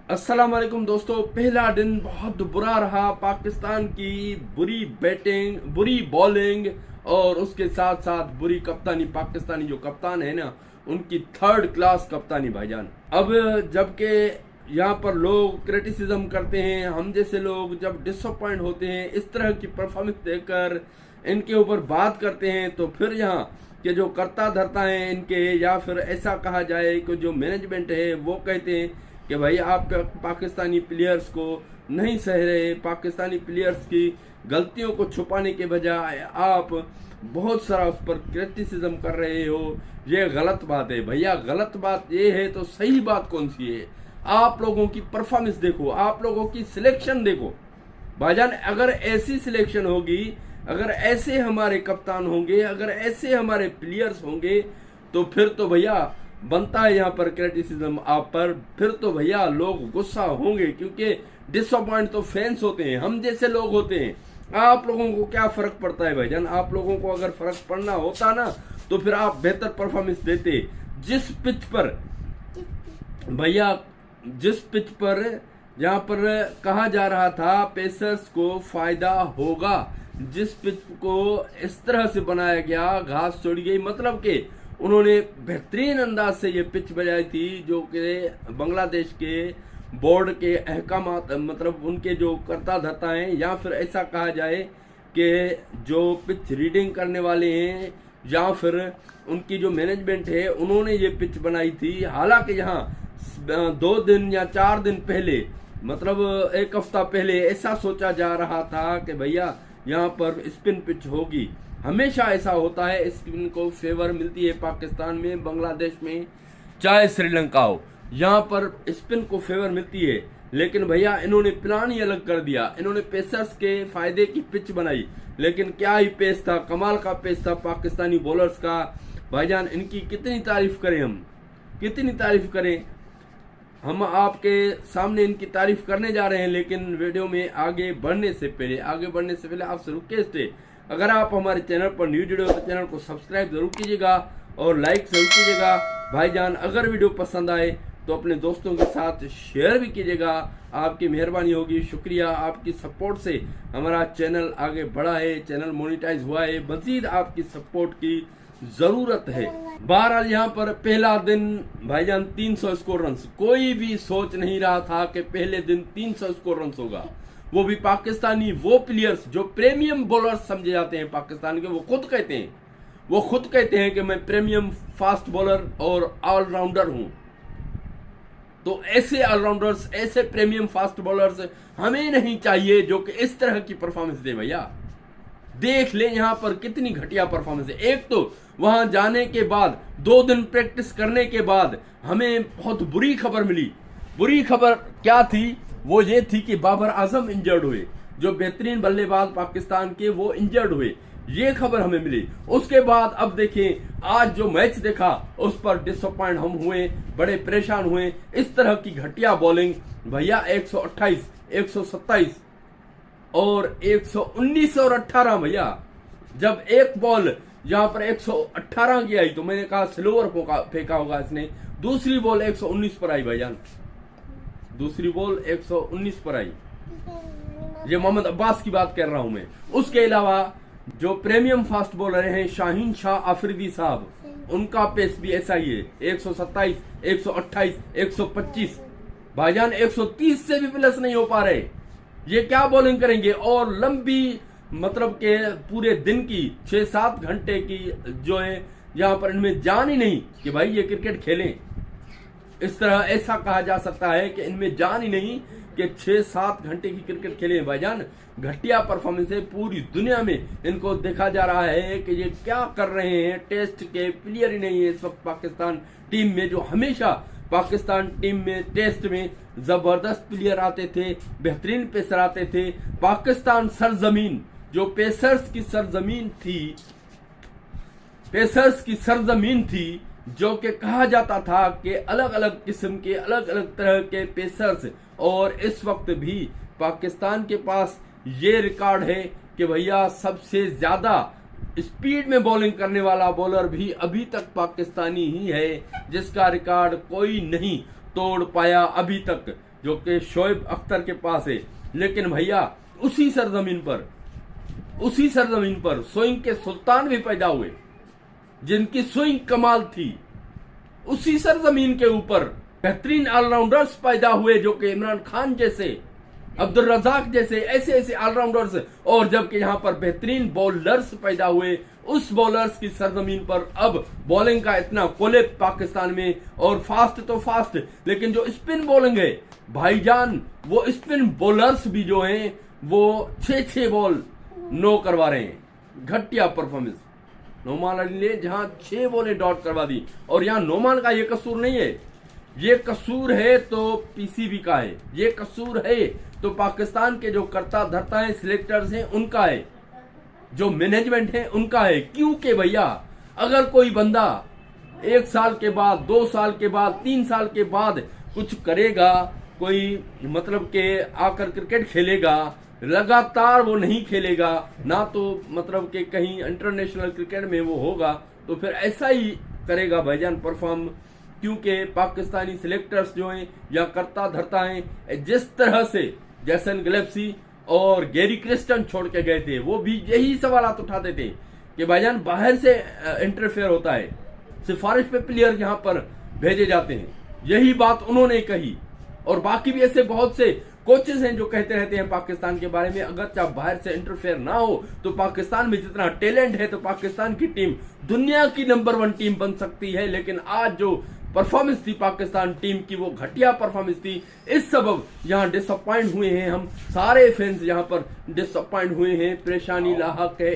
अस्सलाम वालेकुम दोस्तों। पहला दिन बहुत बुरा रहा। पाकिस्तान की बुरी बैटिंग, बुरी बॉलिंग और उसके साथ साथ बुरी कप्तानी। पाकिस्तानी जो कप्तान है ना, उनकी थर्ड क्लास कप्तानी भाईजान। अब जबकि यहाँ पर लोग क्रिटिसिज्म करते हैं, हम जैसे लोग जब डिसअपॉइंट होते हैं इस तरह की परफॉर्मेंस देखकर, इनके ऊपर बात करते हैं, तो फिर यहाँ के जो कर्ता धर्ता हैं इनके, या फिर ऐसा कहा जाए कि जो मैनेजमेंट है वो कहते हैं कि भाई आप पाकिस्तानी प्लेयर्स को नहीं सह रहे। पाकिस्तानी प्लेयर्स की गलतियों को छुपाने के बजाय आप बहुत सारा उस पर क्रिटिसिज्म कर रहे हो, ये गलत बात है। भैया गलत बात ये है तो सही बात कौन सी है? आप लोगों की परफॉर्मेंस देखो, आप लोगों की सिलेक्शन देखो भाईजान। अगर ऐसी सिलेक्शन होगी, अगर ऐसे हमारे कप्तान होंगे, अगर ऐसे हमारे प्लेयर्स होंगे, तो फिर तो भैया बनता है यहाँ पर क्रिटिसिज्म आप पर। फिर तो भैया लोग गुस्सा होंगे, क्योंकि डिसअपॉइंट तो फैंस होते हैं, हम जैसे लोग होते हैं। आप लोगों को क्या फर्क पड़ता है भाईजान? आप लोगों को अगर फर्क पड़ना होता ना, तो फिर आप बेहतर परफॉर्मेंस देते। जिस पिच पर भैया, जिस पिच पर जहाँ पर कहा जा रहा था पेसर्स को फायदा होगा, जिस पिच को इस तरह से बनाया गया, घास छोड़ी गई, मतलब कि उन्होंने बेहतरीन अंदाज से ये पिच बजाई थी, जो कि बांग्लादेश के बोर्ड के अहकामात, मतलब उनके जो कर्ता धर्ता हैं, या फिर ऐसा कहा जाए कि जो पिच रीडिंग करने वाले हैं, या फिर उनकी जो मैनेजमेंट है, उन्होंने ये पिच बनाई थी। हालांकि यहाँ 2 दिन या 4 दिन पहले, मतलब 1 हफ्ता पहले ऐसा सोचा जा रहा था कि भैया यहाँ पर स्पिन पिच होगी। हमेशा ऐसा होता है, स्पिन को फेवर मिलती है पाकिस्तान में, बांग्लादेश में, चाहे श्रीलंका हो, यहाँ पर स्पिन को फेवर मिलती है। लेकिन भैया इन्होंने प्लान ही अलग कर दिया। इन्होंने पेसर्स के फायदे की पिच बनाई, लेकिन क्या ही पेस था, कमाल का पेस था पाकिस्तानी बॉलर्स का भाईजान। इनकी कितनी तारीफ करें हम, कितनी तारीफ करें? हम आपके सामने इनकी तारीफ करने जा रहे हैं, लेकिन वीडियो में आगे बढ़ने से पहले आपसे रिक्वेस्ट है, अगर आप हमारे चैनल पर न्यू जुड़े हो तो चैनल को सब्सक्राइब जरूर कीजिएगा और लाइक जरूर कीजिएगा भाईजान। अगर वीडियो पसंद आए तो अपने दोस्तों के साथ शेयर भी कीजिएगा, आपकी मेहरबानी होगी। शुक्रिया, आपकी सपोर्ट से हमारा चैनल आगे बढ़ा है, चैनल मोनेटाइज हुआ है। मजीद आपकी सपोर्ट की जरूरत है। बहरहाल यहाँ पर पहला दिन भाईजान 300 स्कोर रन, कोई भी सोच नहीं रहा था कि पहले दिन 300 स्कोर रन होगा, वो भी पाकिस्तानी, वो प्लेयर्स जो प्रीमियम बॉलर्स समझे जाते हैं पाकिस्तान के। वो खुद कहते हैं कि मैं प्रीमियम फास्ट बॉलर और ऑलराउंडर हूं। तो ऐसे ऑलराउंडर्स, ऐसे प्रीमियम फास्ट बॉलर्स हमें नहीं चाहिए जो कि इस तरह की परफॉर्मेंस दे। भैया देख लें यहाँ पर कितनी घटिया परफॉर्मेंस है। एक तो वहां जाने के बाद 2 दिन प्रैक्टिस करने के बाद हमें बहुत बुरी खबर मिली। बुरी खबर क्या थी? वो ये थी कि बाबर आजम इंजर्ड हुए, जो बेहतरीन बल्लेबाज पाकिस्तान के, वो इंजर्ड हुए, ये खबर हमें मिली। उसके बाद अब देखें, आज जो मैच देखा उस पर डिसअपॉइंट हम हुए, बड़े परेशान हुए। इस तरह की घटिया बॉलिंग भैया, 128, 127 और 119 और 18 भैया। जब एक बॉल जहां पर 118 की आई तो मैंने कहा स्लोअर फेंका होगा इसने। दूसरी बॉल 119 पर आई भाईजान, दूसरी बॉल 119 पर आई। ये मोहम्मद अब्बास की बात कर रहा हूं मैं। उसके अलावा जो प्रीमियम फास्ट बॉलर हैं, शाहीन शाह अफरीदी साहब, उनका पेस भी ऐसा ही है, 127, 128, 125 भाईजान। 130 से भी प्लस नहीं हो पा रहे। ये क्या बॉलिंग करेंगे? और लंबी, मतलब के पूरे दिन की 6-7 घंटे की जो है, यहाँ पर इनमें जान ही नहीं कि भाई ये क्रिकेट खेलें। इस तरह ऐसा कहा जा सकता है कि इनमें जान ही नहीं कि 6-7 घंटे की क्रिकेट खेले भाईजान। घटिया परफॉर्मेंस है, पूरी दुनिया में इनको देखा जा रहा है कि ये क्या कर रहे हैं। टेस्ट के प्लेयर ही नहीं है इस वक्त पाकिस्तान टीम में, जो हमेशा पाकिस्तान टीम में टेस्ट में जबरदस्त प्लेयर आते थे, बेहतरीन पेसर आते थे। पाकिस्तान सरजमीन, जो पेसर्स की सरजमीन थी, जो कि कहा जाता था कि अलग अलग किस्म के, अलग अलग तरह के पेसर्स, और इस वक्त भी पाकिस्तान के पास ये रिकॉर्ड है कि भैया सबसे ज्यादा स्पीड में बॉलिंग करने वाला बॉलर भी अभी तक पाकिस्तानी ही है, जिसका रिकॉर्ड कोई नहीं तोड़ पाया अभी तक। जो कि शोएब अख्तर के पास है। लेकिन भैया उसी सरजमीन पर स्विंग के सुल्तान भी पैदा हुए, जिनकी स्विंग कमाल थी। उसी सरजमीन के ऊपर बेहतरीन ऑलराउंडर्स पैदा हुए, जो कि इमरान खान जैसे, अब्दुल रजाक जैसे ऐसे ऑलराउंडर्स, और जबकि यहाँ पर बेहतरीन बॉलर्स पैदा हुए। उस बॉलर्स की सरजमीन पर अब बॉलिंग का इतना कोलेप पाकिस्तान में, और फास्ट तो फास्ट, लेकिन जो स्पिन बॉलिंग है भाईजान, वो स्पिन बॉलर्स भी जो हैं वो 6 बॉल नो करवा रहे हैं। घटिया परफॉर्मेंस नोमान अली ने जहां 6 बॉलें डॉट करवा दी। और यहाँ नोमान का ये कसूर नहीं है, ये कसूर है तो पीसीबी का है, ये कसूर है तो पाकिस्तान के जो कर्ता धर्ता हैं, सिलेक्टर्स हैं, उनका है, जो मैनेजमेंट है उनका है। क्योंकि भैया अगर कोई बंदा 1 साल के बाद, 2 साल के बाद, 3 साल के बाद कुछ करेगा, कोई मतलब के आकर क्रिकेट खेलेगा, लगातार वो नहीं खेलेगा ना, तो मतलब के कहीं इंटरनेशनल क्रिकेट में वो होगा, तो फिर ऐसा ही करेगा भाईजान परफॉर्म। क्योंकि पाकिस्तानी सिलेक्टर्स जो हैं या कर्ता धर्ता हैं, जिस तरह से जैसन गैलेक्सी और गैरी क्रिस्टन छोड़ के गए थे, वो भी यही सवालात उठाते थे कि भाईजान बाहर से इंटरफेयर होता है, सिफारिश पे प्लेयर यहाँ पर भेजे जाते हैं। यही बात उन्होंने कही। और बाकी भी ऐसे बहुत से कोचेस हैं जो कहते रहते हैं पाकिस्तान के बारे में, अगर चाहे बाहर से इंटरफेयर ना हो तो पाकिस्तान में जितना टैलेंट है तो पाकिस्तान की टीम दुनिया की नंबर 1 टीम बन सकती है। लेकिन आज जो परफॉर्मेंस थी पाकिस्तान टीम की, वो घटिया परफॉर्मेंस थी। इस सबब यहाँ डिसअपॉइंट हुए हैं, हम सारे फैंस यहाँ पर डिसअपॉइंट हुए हैं, परेशानी लाहक है।